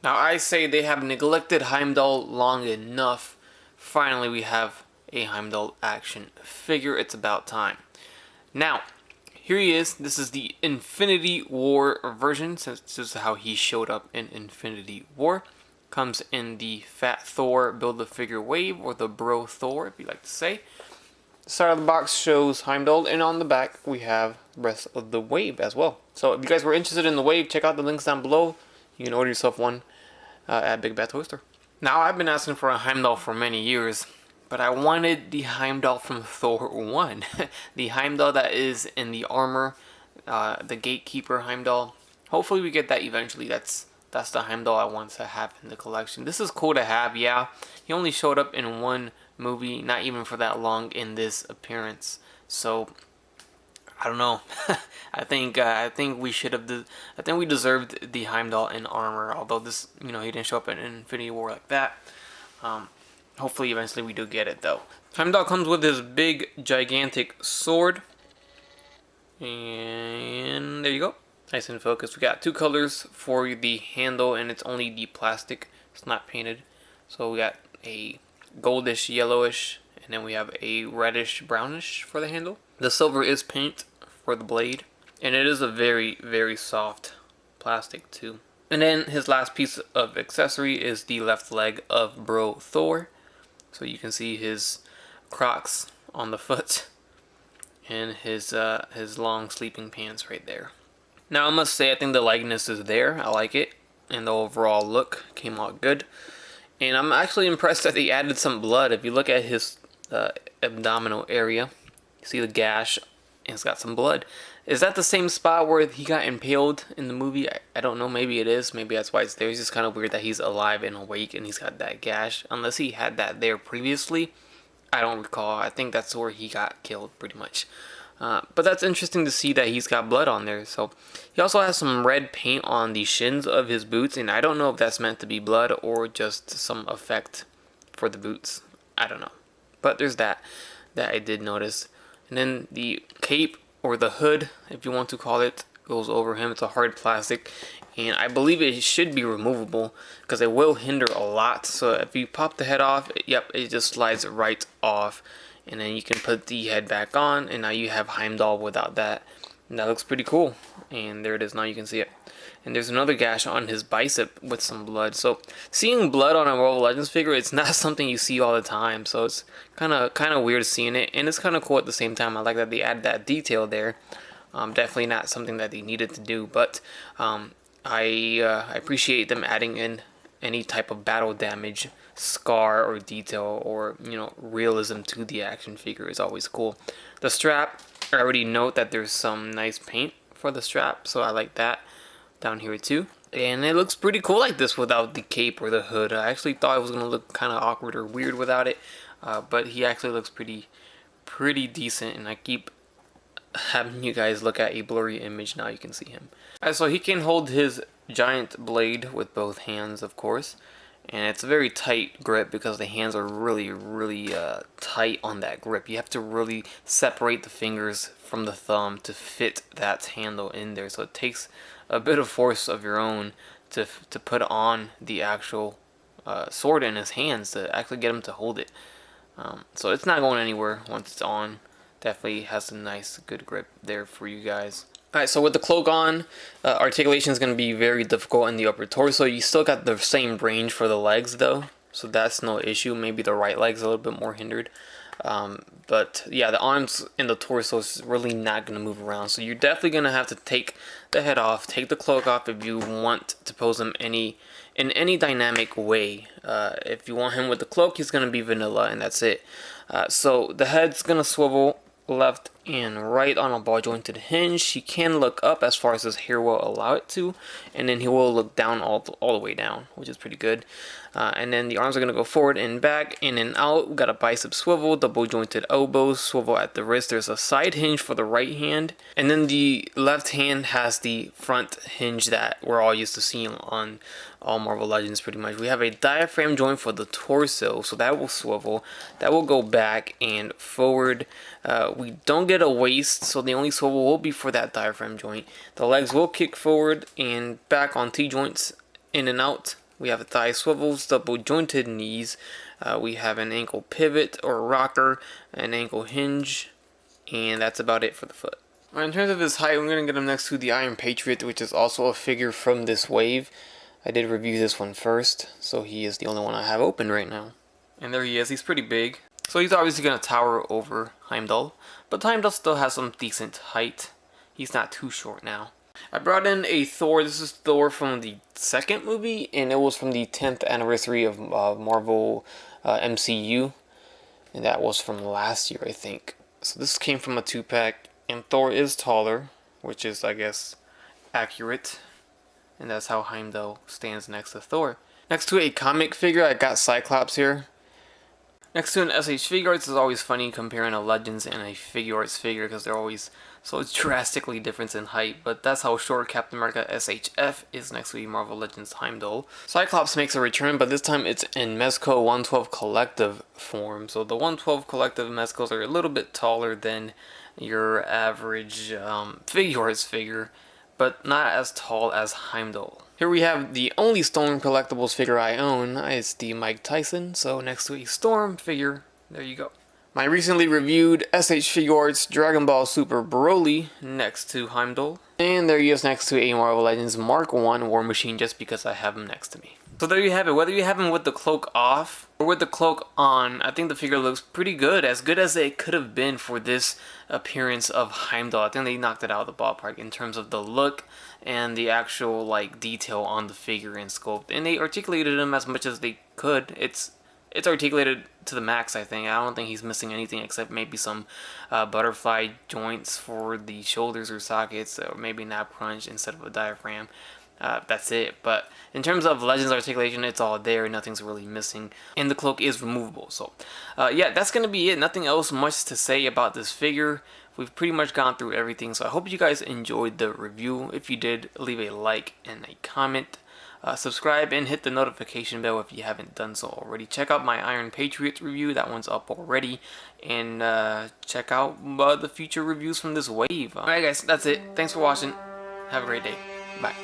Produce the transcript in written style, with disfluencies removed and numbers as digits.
Now I say they have neglected Heimdall long enough. Finally we have a Heimdall action figure. It's about time. Now, here he is. This is the Infinity War version, since this is how he showed up in Infinity War. Comes in the Fat Thor Build-A-Figure wave, or the Bro Thor, if you like to say. The side of the box shows Heimdall, and on the back we have the rest of the wave as well. So if you guys were interested in the wave, check out the links down below. You can order yourself one at Big Bad Toy Store. Now, I've been asking for a Heimdall for many years, but I wanted the Heimdall from Thor 1. The Heimdall that is in the armor, the Gatekeeper Heimdall. Hopefully we get that eventually. That's the Heimdall I want to have in the collection. This is cool to have, yeah. He only showed up in one movie, not even for that long in this appearance. So, I don't know. I think we should have. I think we deserved the Heimdall in armor. Although this, he didn't show up in Infinity War like that. Hopefully, eventually we do get it though. Heimdall comes with his big, gigantic sword, and there you go. Nice and focused. We got two colors for the handle, and it's only the plastic. It's not painted. So we got a goldish, yellowish, and then we have a reddish, brownish for the handle. The silver is paint for the blade, and it is a very, very soft plastic too. And then his last piece of accessory is the left leg of Bro Thor. So you can see his Crocs on the foot, and his long sleeping pants right there. Now I must say, I think the likeness is there. I like it, and the overall look came out good. And I'm actually impressed that they added some blood. If you look at his abdominal area, you see the gash, and it's got some blood. Is that the same spot where he got impaled in the movie? I don't know. Maybe it is. Maybe that's why it's there. It's just kind of weird that he's alive and awake and he's got that gash. Unless he had that there previously. I don't recall. I think that's where he got killed pretty much. But that's interesting to see that he's got blood on there. So he also has some red paint on the shins of his boots. And I don't know if that's meant to be blood or just some effect for the boots. I don't know. But there's that I did notice. And then the cape, or the hood, if you want to call it, goes over him. It's a hard plastic, and I believe it should be removable because it will hinder a lot. So if you pop the head off, yep, it just slides right off, and then you can put the head back on, and now you have Heimdall without that. And that looks pretty cool. And there it is. Now you can see it. And there's another gash on his bicep with some blood. So seeing blood on a Marvel Legends figure, it's not something you see all the time. So it's kind of weird seeing it, and it's kind of cool at the same time. I like that they added that detail there. Definitely not something that they needed to do, but I appreciate them adding in any type of battle damage, scar, or detail, or realism to the action figure is always cool. The strap, I already note that there's some nice paint for the strap, so I like that down here too. And it looks pretty cool like this without the cape or the hood. I actually thought it was going to look kind of awkward or weird without it, but he actually looks pretty decent, and I keep having you guys look at a blurry image. Now you can see him. Alright, so he can hold his giant blade with both hands, of course, and it's a very tight grip because the hands are really tight on that grip. You have to really separate the fingers from the thumb to fit that handle in there, so it takes a bit of force of your own to put on the actual sword in his hands to actually get him to hold it. So it's not going anywhere once it's on. Definitely has a nice, good grip there for you guys. Alright, so with the cloak on, articulation is going to be very difficult in the upper torso. You still got the same range for the legs though, so that's no issue. Maybe the right leg's a little bit more hindered. But yeah, the arms and the torso is really not going to move around. So you're definitely going to have to take the head off, take the cloak off if you want to pose him in any dynamic way. If you want him with the cloak, he's going to be vanilla, and that's it. So the head's going to swivel left and right on a ball jointed hinge. He can look up as far as his hair will allow it to, and then he will look down all the way down, which is pretty good. And then the arms are going to go forward and back, in and out. We got a bicep swivel, double jointed elbows, swivel at the wrist. There's a side hinge for the right hand, and then the left hand has the front hinge that we're all used to seeing on all Marvel Legends pretty much. We have a diaphragm joint for the torso, so that will swivel. That will go back and forward. We don't get a waist, so the only swivel will be for that diaphragm joint. The legs will kick forward and back on T-joints, in and out We have thigh swivels, double jointed knees. We have an ankle pivot or rocker, an ankle hinge, and that's about it for the foot. Alright, in terms of his height, I'm going to get him next to the Iron Patriot, which is also a figure from this wave. I did review this one first, so he is the only one I have open right now. And there he is. He's pretty big. So he's obviously going to tower over Heimdall, but Heimdall still has some decent height. He's not too short now. I brought in a Thor. This is Thor from the second movie, and it was from the 10th anniversary of Marvel MCU, and that was from last year, I think. So this came from a 2-pack, and Thor is taller, which is, I guess, accurate, and that's how Heimdall stands next to Thor. Next to a comic figure, I got Cyclops here. Next to an SH Figure Arts, is always funny comparing a Legends and a Figure Arts figure because they're always so drastically different in height, but that's how short Captain America SHF is next to the Marvel Legends Heimdall. Cyclops makes a return, but this time it's in Mezco 112 Collective form. So the 112 Collective Mezcos are a little bit taller than your average Figure Arts figure, but not as tall as Heimdall. Here we have the only Storm Collectibles figure I own. It's the Mike Tyson, so next to a Storm figure, there you go. My recently reviewed SH Figure Arts Dragon Ball Super Broly next to Heimdall. And there he is next to a Marvel Legends Mark 1 War Machine just because I have him next to me. So there you have it. Whether you have him with the cloak off or with the cloak on, I think the figure looks pretty good. As good as it could have been for this appearance of Heimdall. I think they knocked it out of the ballpark in terms of the look and the actual like detail on the figure and sculpt. And they articulated him as much as they could. It's articulated to the max, I think. I don't think he's missing anything except maybe some butterfly joints for the shoulders or sockets, or maybe nap crunch instead of a diaphragm. That's it. But in terms of Legends articulation, it's all there. Nothing's really missing. And the cloak is removable. So, yeah, that's going to be it. Nothing else much to say about this figure. We've pretty much gone through everything. So I hope you guys enjoyed the review. If you did, leave a like and a comment. Subscribe and hit the notification bell if you haven't done so already. Check out my Iron Patriot review. That one's up already. And check out the future reviews from this wave. Alright guys, that's it. Thanks for watching. Have a great day. Bye.